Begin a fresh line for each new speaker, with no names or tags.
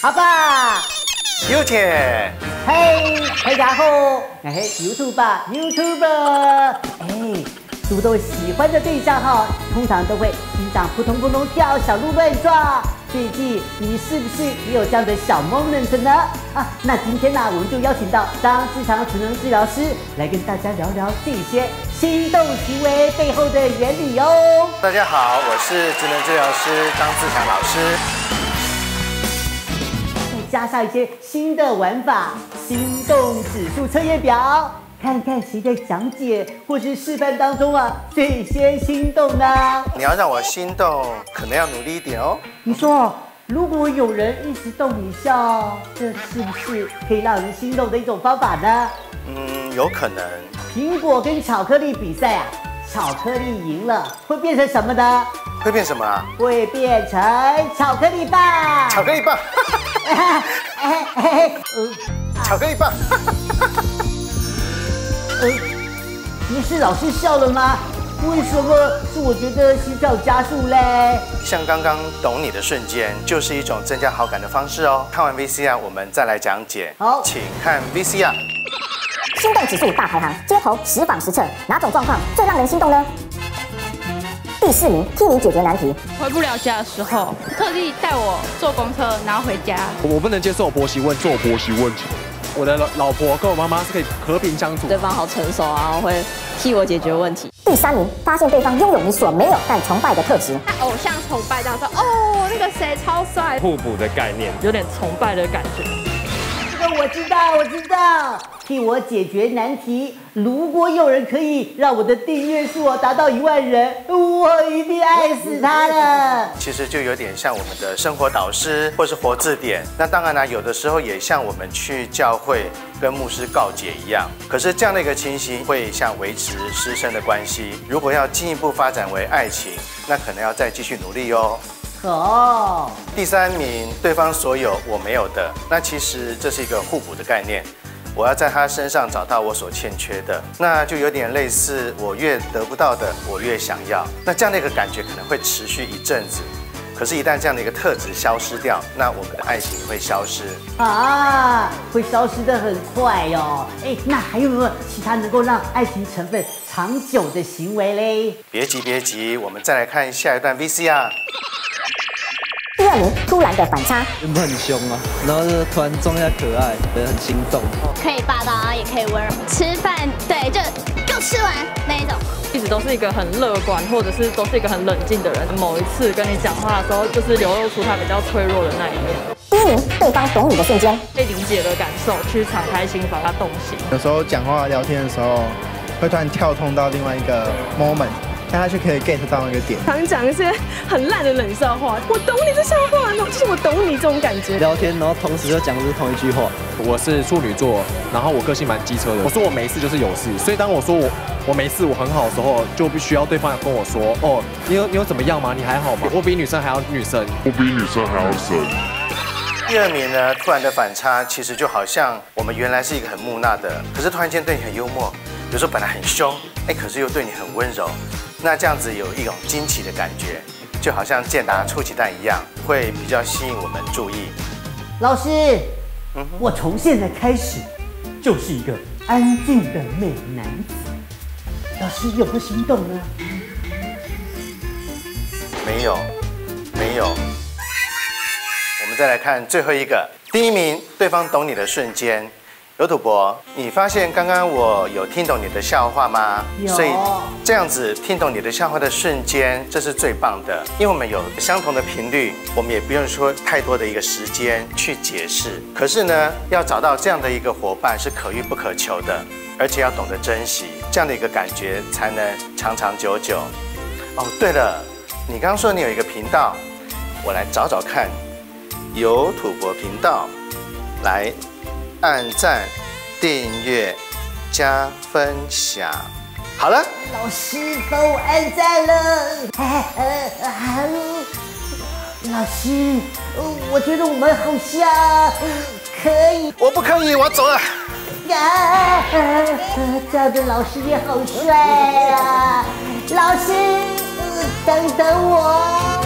阿爸，
优姐，
嘿，大家好，我是 YouTuber，主动喜欢的对象哈，通常都会心脏扑通扑通跳，小鹿乱撞。最近你是不是也有这样的小 moment 呢？那今天呢，我们就邀请到张志强职能治疗师来跟大家聊聊这些心动行为背后的原理哦。
大家好，我是职能治疗师张志强老师。
再加上一些新的玩法，心动指数测验表。看看谁在讲解或是示范当中最先心动呢？
你要让我心动，可能要努力一点哦。
你说，如果有人一直逗你笑，这是不是可以让人心动的一种方法呢？
有可能。
苹果跟巧克力比赛巧克力赢了，会变成什么呢？
会变什么啊？
会变成巧克力棒。
巧克力棒。巧克力棒。
不是老师笑了吗？为什么是我觉得心跳加速嘞？
像刚刚懂你的瞬间，就是一种增加好感的方式哦。看完 VCR， 我们再来讲解。
好，
请看 VCR。
心动指数大排行，街头实访实测，哪种状况最让人心动呢？第4名，替你解决难题。
回不了家的时候，特地带我坐公车，然后回家。
我不能接受婆媳问题。我的老婆跟我妈妈是可以和平相处。
对方好成熟然后会替我解决问题。
第3名，发现对方拥有你所没有但崇拜的特质。
他偶像崇拜到说，哦，那个谁超帅，
互补的概念，
有点崇拜的感觉。
这个我知道，替我解决难题。如果有人可以让我的订阅数达到1万人，我一定爱死他了。
其实就有点像我们的生活导师或是活字典。那当然呢，有的时候也像我们去教会跟牧师告解一样。可是这样的一个情形会像维持师生的关系。如果要进一步发展为爱情，那可能要再继续努力哦。第3名，对方所有我没有的，那其实这是一个互补的概念。我要在他身上找到我所欠缺的，那就有点类似我越得不到的，我越想要。那这样的一个感觉可能会持续一阵子，可是，一旦这样的一个特质消失掉，那我们的爱情会消失
会消失得很快哦。那还有没有其他能够让爱情成分长久的行为嘞？
别急，我们再来看下一段 VCR。
第2名，突然的反差。
原本很凶然后就突然装一下可爱，觉得很心动。
可以霸道，然后也可以温柔。吃饭，对，就给我吃完那一种。
一直都是一个很乐观，或者是都是一个很冷静的人。某一次跟你讲话的时候，就是流露出他比较脆弱的那一面。
第1名，对方懂你的瞬间。
被理解的感受，去敞开心房，他动心。
有时候讲话聊天的时候，会突然跳通到另外一个 moment。但他就可以 get 到那个点，
常讲一些很烂的冷笑话，我懂你这笑话，就是我懂你这种感觉。
聊天，然后同时就讲的是同一句话。
我是处女座，然后我个性蛮机车的。我说我没事就是有事，所以当我说我没事，我很好的时候，就必须要对方跟我说，哦，你有怎么样吗？你还好吗？我比女生还要女生，
我比女生还要深。
第2名呢，突然的反差，其实就好像我们原来是一个很木讷的，可是突然间对你很幽默，有时候本来很凶，可是又对你很温柔。那这样子有一种惊奇的感觉，就好像健达出奇蛋一样，会比较吸引我们注意。
老师，我从现在开始就是一个安静的美男子。老师有没有心动呢？
没有。我们再来看最后一个，第1名，对方懂你的瞬间。有土伯，你发现刚刚我有听懂你的笑话吗？
有。
所以这样子听懂你的笑话的瞬间，这是最棒的，因为我们有相同的频率，我们也不用说太多的一个时间去解释。可是呢，要找到这样的一个伙伴是可遇不可求的，而且要懂得珍惜，这样的一个感觉才能长长久久。哦，对了，你刚刚说你有一个频道，我来找找看，有土伯频道，来。按赞、订阅、加分享，好了。
老师帮我按赞了。老师，我觉得我们好像可以。
我不可以，我要走了。
这样的老师也好帅啊！老师，等等我。